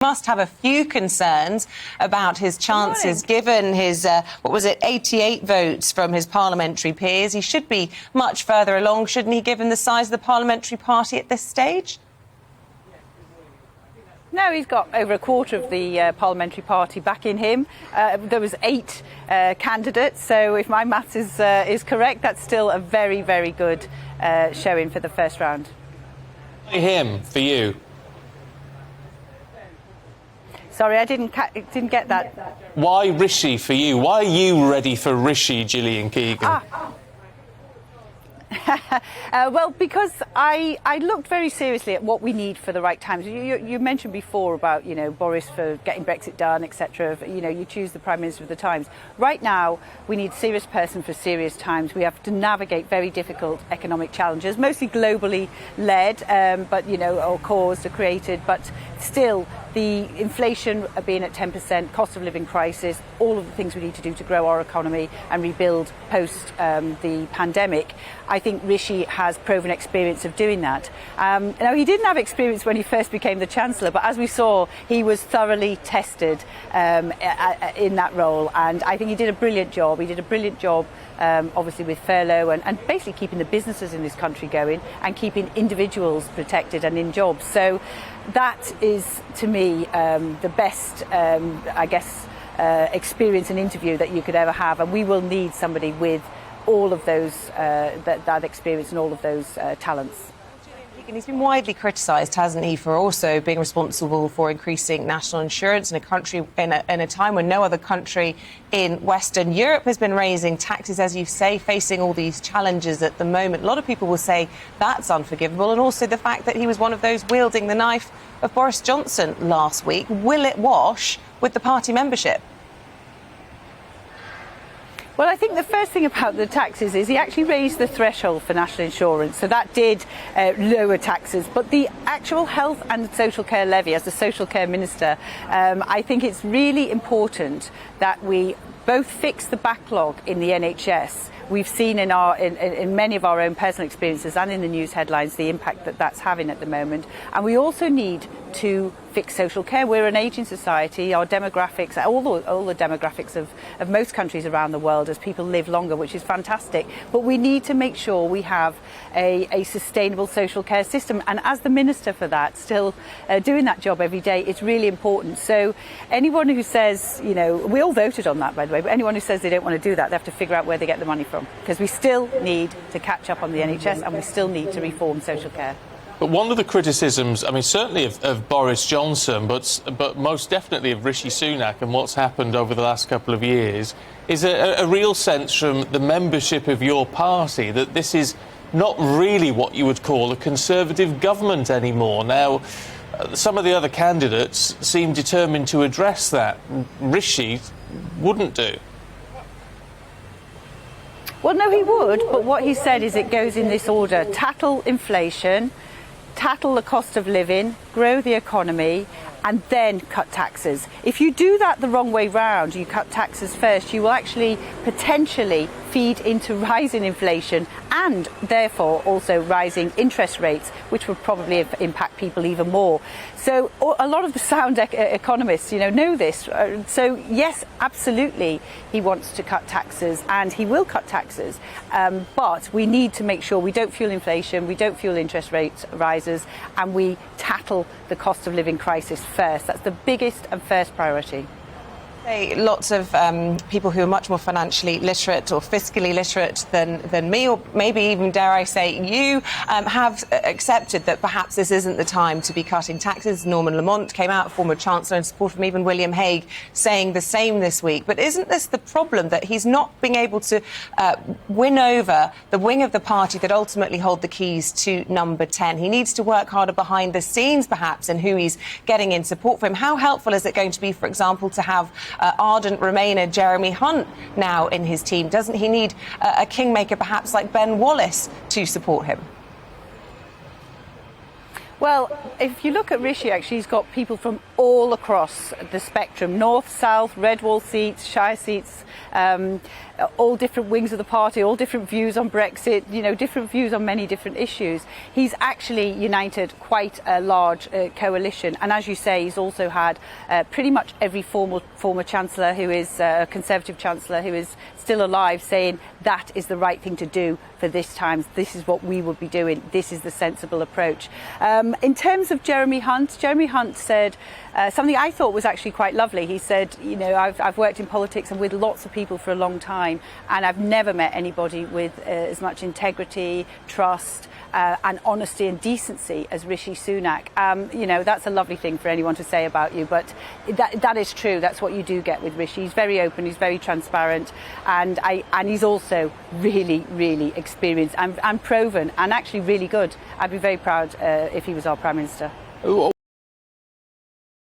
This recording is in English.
Must have a few concerns about his chances, given his, 88 votes from his parliamentary peers. He should be much further along, shouldn't he, given the size of the parliamentary party at this stage? No, he's got over a quarter of the parliamentary party backing him. There was 8 candidates, so if my maths is correct, that's still a very, very good showing for the first round. Him, for you. Sorry, I didn't get that. Why Rishi for you? Why are you ready for Rishi, Gillian Keegan? Well, because I looked very seriously at what we need for the right times. You mentioned before about, Boris for getting Brexit done, etc. You choose the Prime Minister of the times. Right now, we need a serious person for serious times. We have to navigate very difficult economic challenges, mostly globally led, but, or caused or created, but still the inflation being at 10%, cost of living crisis, all of the things we need to do to grow our economy and rebuild post the pandemic. I think Rishi has proven experience of doing that. Now, he didn't have experience when he first became the Chancellor, but as we saw, he was thoroughly tested in that role, and I think he did a brilliant job. He did a brilliant job, obviously, with furlough and basically keeping the businesses in this country going and keeping individuals protected and in jobs. So that is, to me, the best, experience and interview that you could ever have, and we will need somebody with all of those that experience and all of those talents. He's been widely criticised, hasn't he, for also being responsible for increasing national insurance in a country in a time when no other country in Western Europe has been raising taxes, as you say, facing all these challenges at the moment. A lot of people will say that's unforgivable, and also the fact that he was one of those wielding the knife of Boris Johnson last week. Will it wash with the party membership? Well, I think the first thing about the taxes is he actually raised the threshold for national insurance, so that did lower taxes. But the actual health and social care levy, as the social care minister, I think it's really important that we both fix the backlog in the NHS. We've seen in many of our own personal experiences and in the news headlines the impact that that's having at the moment. And we also need to fix social care. We're an ageing society. Our demographics, all the demographics of most countries around the world, as people live longer, which is fantastic. But we need to make sure we have a sustainable social care system. And as the minister for that, still doing that job every day, it's really important. So anyone who says, we all voted on that, by the way, but anyone who says they don't want to do that, they have to figure out where they get the money from. Because we still need to catch up on the NHS and we still need to reform social care. But one of the criticisms, certainly of Boris Johnson, but most definitely of Rishi Sunak and what's happened over the last couple of years, is a real sense from the membership of your party that this is not really what you would call a Conservative government anymore. Now, some of the other candidates seem determined to address that. Rishi wouldn't do. Well, no, he would, but what he said is it goes in this order: tackle inflation, tackle the cost of living, grow the economy, and then cut taxes. If you do that the wrong way round, you cut taxes first, you will actually potentially feed into rising inflation and therefore also rising interest rates, which will probably impact people even more. So a lot of the sound economists, know this. So yes, absolutely, he wants to cut taxes and he will cut taxes. But we need to make sure we don't fuel inflation, we don't fuel interest rate rises, and we tackle the cost of living crisis first. That's the biggest and first priority. Lots of people who are much more financially literate or fiscally literate than me, or maybe even, dare I say, you, have accepted that perhaps this isn't the time to be cutting taxes. Norman Lamont came out, former Chancellor, in support from even William Hague, saying the same this week. But isn't this the problem, that he's not being able to win over the wing of the party that ultimately hold the keys to number 10? He needs to work harder behind the scenes, perhaps, in who he's getting in support for him. How helpful is it going to be, for example, to have ardent Remainer Jeremy Hunt now in his team? Doesn't he need a kingmaker perhaps like Ben Wallace to support him? Well, if you look at Rishi, actually, he's got people from all across the spectrum, north, south, red wall seats, shire seats, all different wings of the party, all different views on Brexit, you know, different views on many different issues. He's actually united quite a large coalition. And as you say, he's also had pretty much every former Chancellor who is a Conservative Chancellor who is still alive saying that is the right thing to do for this time. This is what we would be doing. This is the sensible approach. In terms of Jeremy Hunt said something I thought was actually quite lovely. He said, you know, I've worked in politics and with lots of people for a long time, and I've never met anybody with as much integrity, trust, and honesty and decency as Rishi Sunak. You know, that's a lovely thing for anyone to say about you, but that is true. That's what you do get with Rishi. He's very open, he's very transparent, and he's also really, really experienced and proven, and actually really good. I'd be very proud if he was our Prime Minister.